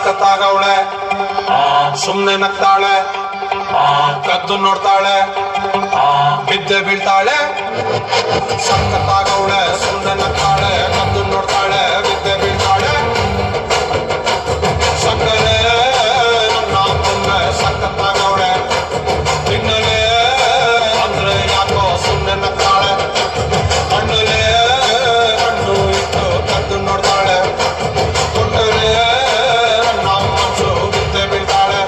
ಸಖತ್ತಾಗವಳೆ ಸುಮ್ನೆ ನಗ್ತಾಳೆ ಕದ್ದು ನೋಡ್ತಾಳೆ ಬಿದ್ದೆ ಬೀಳ್ತಾಳೆ ಸಖತ್ತಾಗವಳೆ ಸುಮ್ನೆ ನಗ್ತಾಳೆ ಕದ್ದು ನೋಡ್ತಾಳೆ ಬಿದ್ದೆ ಬೀಳ್ತಾಳೆ ಸಕ್ಕರೆ ನನ್ನ ಮೊನ್ನೆ ಸಖತ್ತಾಗವಳೆ ತಿನ್ನಲೆ ಅಂದ್ರೆ ಯಾಕೋ ಸುಮ್ನೆ ನಗ್ತಾಳೆ ಕಣ್ಣಲೆ ಕಣ್ಣು ಇಟ್ಟು ಕದ್ದು ನೋಡ್ತಾಳೆ ಕೊಟ್ಟರೆ ನನ್ನ ಮನಸ್ಸು ಬಿದ್ದೆ ಬೀಳ್ತಾಳೆ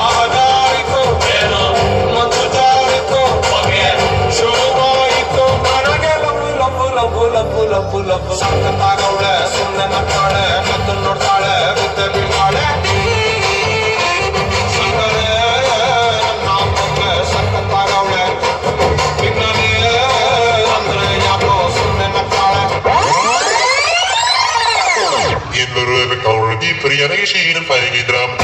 ಆಗಾಯಿತು ಏನೋ ಮನಸ್ಸು ಜಾರಿತು ಹೊಗೆ ಶುರುವಾಯಿತು ನನಗೆ ಲಬ್ಬು ಲಬ್ಬು ಲಬ್ಬು ಲಬ್ಬು ಲಬ್ಬು ಲಬ್ಬು ಸಖತ್ತಾಗವಳೆ ಸುಮ್ನೆ ನಗ್ತಾಳೆ ಕದ್ದು ನೋಡ್ತಾಳೆ ಬಿದ್ದೆ ಬೀಳ್ತಾಳೆ ಸಕ್ಕರೆ ನನ್ನ ಮೊನ್ನೆ ಸಖತ್ತಾಗವಳೆ ತಿನ್ನಲೆ ಅಂದ್ರೆ ಯಾಕೋ ಸುಮ್ನೆ ನಗ್ತಾಳೆ Die verenigingen van Nederland. Rup